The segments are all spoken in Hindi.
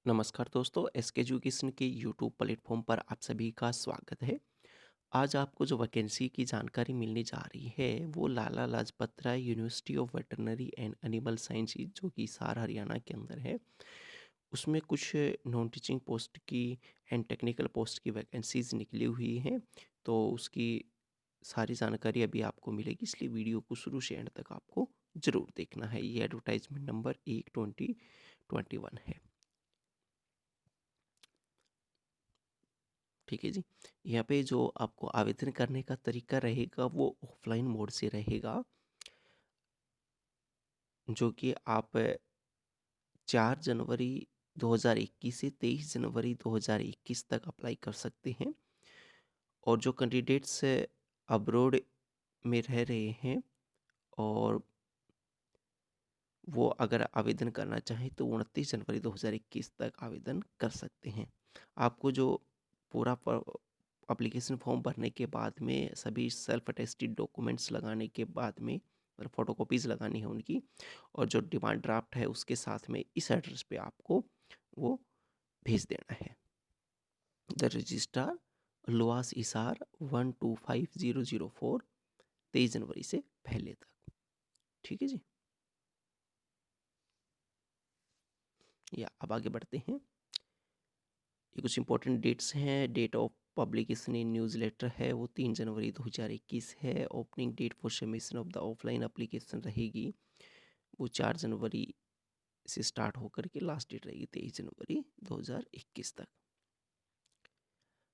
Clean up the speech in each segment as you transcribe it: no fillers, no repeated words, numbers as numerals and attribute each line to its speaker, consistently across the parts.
Speaker 1: नमस्कार दोस्तों, एसके एजुकेशन के यूट्यूब प्लेटफॉर्म पर आप सभी का स्वागत है। आज आपको जो वैकेंसी की जानकारी मिलने जा रही है वो Lala Lajpat Rai university of veterinary and animal sciences जो कि हिसार हरियाणा के अंदर है। उसमें कुछ नॉन टीचिंग पोस्ट की एंड टेक्निकल पोस्ट की वैकेंसीज निकली हुई हैं। तो उसकी सारी जानकारी अभी आपको मिलेगी, इसलिए वीडियो को शुरू से एंड तक आपको ज़रूर देखना है। ये एडवर्टाइजमेंट नंबर 1/20/21 है। ठीक है जी। यहाँ पे जो आपको आवेदन करने का तरीका रहेगा वो ऑफलाइन मोड से रहेगा, जो कि आप 4 जनवरी 2021 से 23 जनवरी 2021 तक अप्लाई कर सकते हैं। और जो कैंडिडेट्स अब्रॉड में रह रहे हैं और वो अगर आवेदन करना चाहें तो 29 जनवरी 2021 तक आवेदन कर सकते हैं। आपको जो पूरा एप्लीकेशन फॉर्म भरने के बाद में सभी सेल्फ अटेस्टेड डॉक्यूमेंट्स लगाने के बाद में मतलब फ़ोटोकॉपीज़ लगानी है उनकी, और जो डिमांड ड्राफ्ट है उसके साथ में इस एड्रेस पे आपको वो भेज देना है। द रजिस्ट्रार, लोहास हिसार 125004, 23 जनवरी से पहले तक। ठीक है जी। या अब आगे बढ़ते हैं। ये कुछ इंपॉर्टेंट डेट्स हैं। Date of publication in newsletter है वो 3 जनवरी 2021 है। Opening date for submission of the offline application रहेगी वो 4 जनवरी से स्टार्ट होकर के लास्ट डेट रहेगी 23 जनवरी 2021 तक।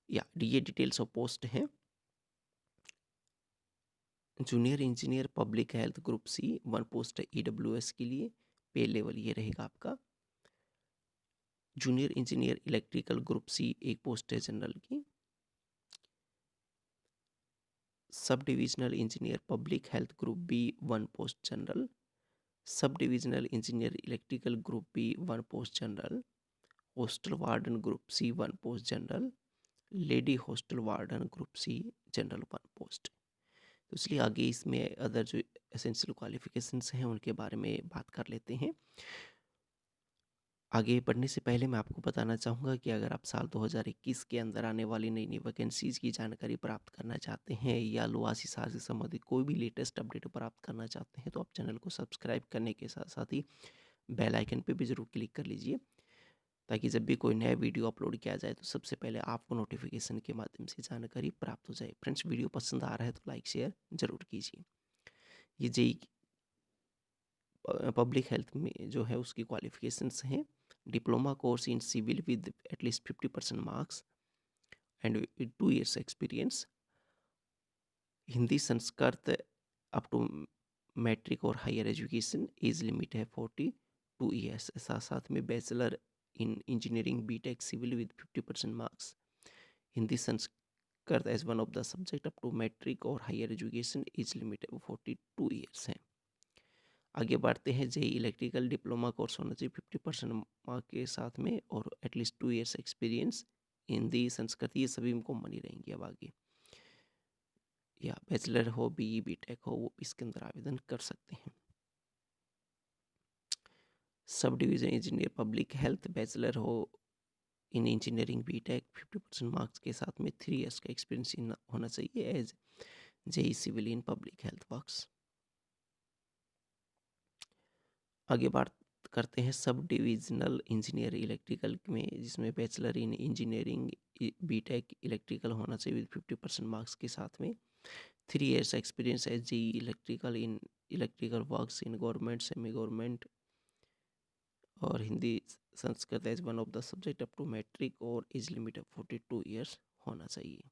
Speaker 1: या ये डिटेल्स ऑफ पोस्ट हैं। Junior engineer public health group C 1 post है EWS के लिए। पे लेवल ये रहेगा आपका। Junior engineer electrical group C 1 post है जनरल की। Sub divisional engineer public health group B 1 post general. Sub divisional engineer electrical group B 1 post general. Hostel warden group C 1 post general. Lady hostel warden group C general 1 post. तो इसलिए आगे इसमें अदर जो एसेंशियल क्वालिफिकेशंस हैं उनके बारे में बात कर लेते हैं। आगे बढ़ने से पहले मैं आपको बताना चाहूँगा कि अगर आप साल 2021 के अंदर आने वाली नई नई वैकेंसीज़ की जानकारी प्राप्त करना चाहते हैं या लोहास हिसार से संबंधित कोई भी लेटेस्ट अपडेट प्राप्त करना चाहते हैं तो आप चैनल को सब्सक्राइब करने के साथ साथ ही बेल आइकन पे भी ज़रूर क्लिक कर लीजिए, ताकि जब भी कोई नया वीडियो अपलोड किया जाए तो सबसे पहले आपको नोटिफिकेशन के माध्यम से जानकारी प्राप्त हो जाए। फ्रेंड्स, वीडियो पसंद आ रहा है तो लाइक शेयर ज़रूर कीजिए। ये जेई पब्लिक हेल्थ में जो है उसकी क्वालिफिकेशंस हैं। Diploma course in civil with at least 50% marks and with 2 years experience. Hindi Sanskrit up to matric और हायर एजुकेशन। एज लिमिट है 42 ईयर्स। साथ साथ में bachelor in engineering BTech civil with 50% marks. Hindi Sanskrit as one of the subject up to matric और हायर एजुकेशन। एज लिमिट है 42 ईयर्स है। आगे बढ़ते हैं। जेई इलेक्ट्रिकल डिप्लोमा कोर्स होना चाहिए 50% मार्क के साथ में और at least 2 years experience. Hindi Sanskrit ये सभी कॉमन ही रहेंगी। अब आगे या बैचलर हो BE BTech हो वो इसके अंदर आवेदन कर सकते हैं। Sub division engineer public health bachelor हो इन इंजीनियरिंग BTech 50% मार्क्स के साथ में 3 years का एक्सपीरियंस होना चाहिए as JE civil in public health works. आगे बात करते हैं सब डिविजनल इंजीनियर इलेक्ट्रिकल में, जिसमें bachelor in engineering BTech electrical होना चाहिए विद 50% मार्क्स के साथ में 3 years एक्सपीरियंस है जी electrical in electrical works in government semi government और Hindi Sanskrit as one of the subject up to matric और एज लिमिट 42 ईयर्स होना चाहिए।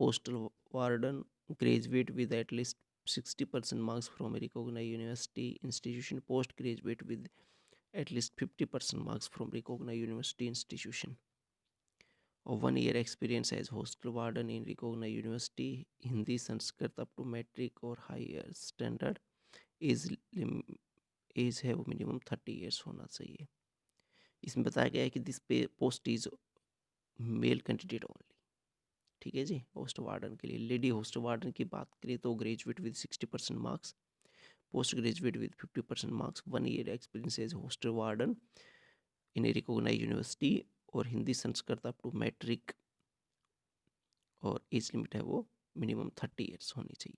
Speaker 1: Hostel warden graduate with at least 60% marks from a recognized university institution. Post graduate with at least 50% marks from recognized university institution और 1 year experience as hostel warden in recognized university. Hindi Sanskrit up to matric और हायर स्टैंडर्ड। एज एज है वो मिनिमम 30 ईयर्स होना चाहिए। इसमें बताया गया है कि दिस पे post is male candidate only. ठीक है जी। होस्ट वार्डन के लिए लेडी होस्ट वार्डन की बात करें तो graduate with 60% marks, post graduate with 50% marks, 1 year experience as hostel warden in a recognise university, और Hindi Sanskrit up to matric, और एज लिमिट है वो मिनिमम 30 ईयर्स होनी चाहिए,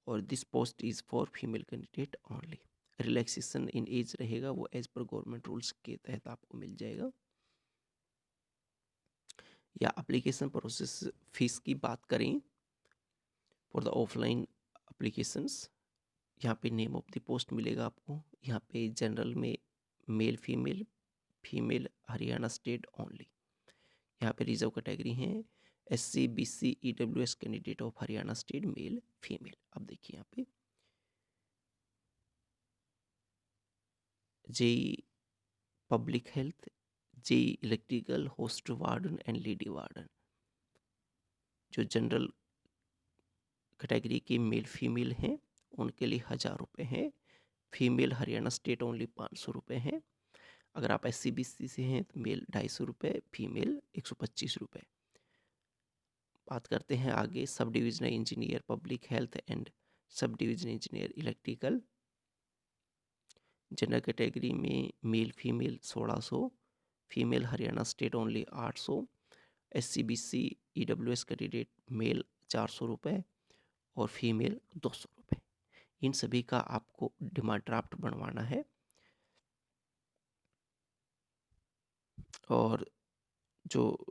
Speaker 1: और this post is for female candidate only. Relaxation in age रहेगा वो एज पर गवर्नमेंट रूल्स के तहत आपको मिल जाएगा। या एप्लीकेशन प्रोसेस फीस की बात करें फॉर द ऑफलाइन एप्लीकेशंस, यहाँ पे नेम ऑफ द पोस्ट मिलेगा आपको, यहाँ पे जनरल में male female, female Haryana state only. यहाँ पे रिजर्व कैटेगरी हैं SC BC EWS candidate of Haryana state male female. अब देखिए यहाँ पे JE public health, JE electrical, hostel warden and lady warden, जो जनरल कैटेगरी के मेल फीमेल हैं उनके लिए 1000 रुपये हैं, फीमेल हरियाणा स्टेट ओनली 500 रुपये हैं। अगर आप SC BC से हैं तो मेल 250 रुपये, फीमेल 125 रुपये। बात करते हैं आगे सब division engineer public health and sub division engineer electrical. General category में male female 1600, female Haryana state only 800, SC BC EWS candidate male 400 रुपये और फीमेल 200 रुपये। इन सभी का आपको डिमांड ड्राफ्ट बनवाना है, और जो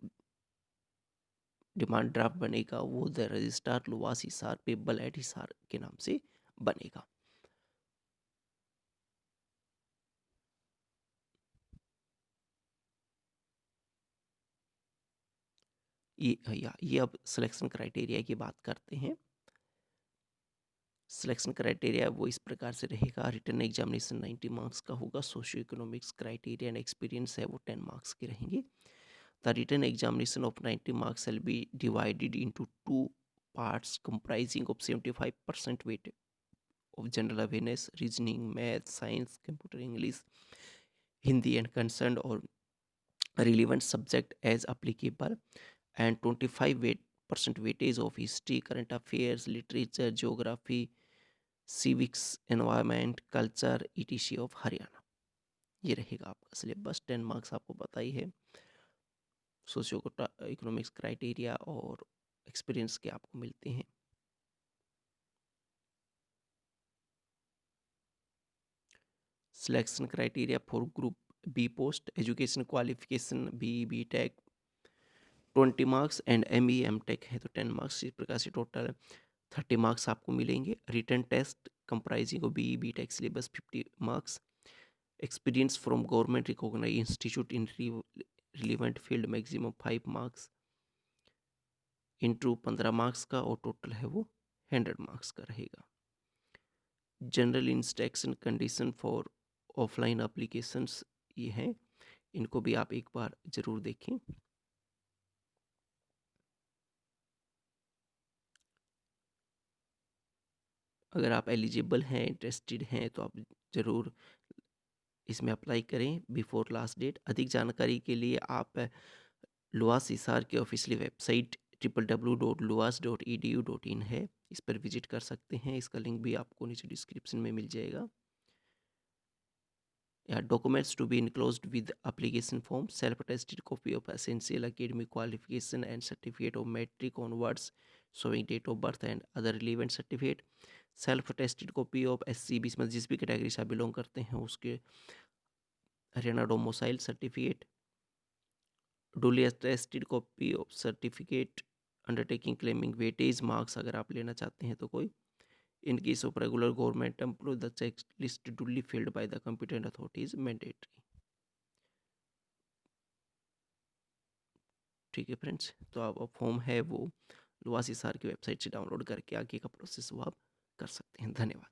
Speaker 1: डिमांड ड्राफ्ट बनेगा वो the registrar LUVAS Hisar payable eight Hisar के नाम से बनेगा। ये अब सिलेक्शन क्राइटेरिया की बात करते हैं। सिलेक्शन क्राइटेरिया वो इस प्रकार से रहेगा, रिटन एग्जामिनेशन 90 मार्क्स का होगा, socio economics criteria and experience है वो 10 मार्क्स के रहेंगे। The written examination of 90 marks will be divided into 2 parts comprising of 75% weight of general awareness, reasoning, math, science, computer, English, Hindi and concerned or relevant subject as applicable, and 25% weightage of history, current affairs, literature, geography, civics, environment, culture, etc. Of Haryana. ये रहेगा आपका सिलेबस। 10 मार्क्स आपको पता ही है। सोशियो इकोनॉमिक्स क्राइटेरिया और एक्सपीरियंस के आपको मिलते हैं। Selection criteria for group B post, education qualification B tech 20 marks and ME MTech है तो 10 मार्क्स। इस प्रकार से टोटल 30 मार्क्स आपको मिलेंगे। Written test comprising of BE tech syllabus 50 marks. Experience from government recognise institute in relevant field maximum 5 marks into 15 marks का, और टोटल है वो 100 मार्क्स का रहेगा। General instruction condition for offline applications ये हैं, इनको भी आप एक बार ज़रूर देखें। अगर आप एलिजिबल हैं, इंटरेस्टेड हैं, तो आप ज़रूर इसमें अप्लाई करें बिफोर लास्ट डेट। अधिक जानकारी के लिए आप लुवास हिसार की ऑफिशियल वेबसाइट www.luas.edu.in है, इस पर विजिट कर सकते हैं। इसका लिंक भी आपको नीचे डिस्क्रिप्शन में मिल जाएगा। या documents to be enclosed with application form, self attested copy of essential academic qualification and certificate of matric onwards showing date of birth and other relevant certificate, self attested copy of SC BC में जिस भी कैटेगरी से आप बिलोंग करते हैं उसके Haryana domicile certificate, duly attested copy of certificate undertaking claiming weightage marks अगर आप लेना चाहते हैं तो कोई, in case of regular government employ the check list duly filled by the competent authorities mandatory. ठीक है फ्रेंड्स, तो आप फॉर्म है वो लुवास हिसार की वेबसाइट से डाउनलोड करके आगे का प्रोसेस वो आप कर सकते हैं। धन्यवाद।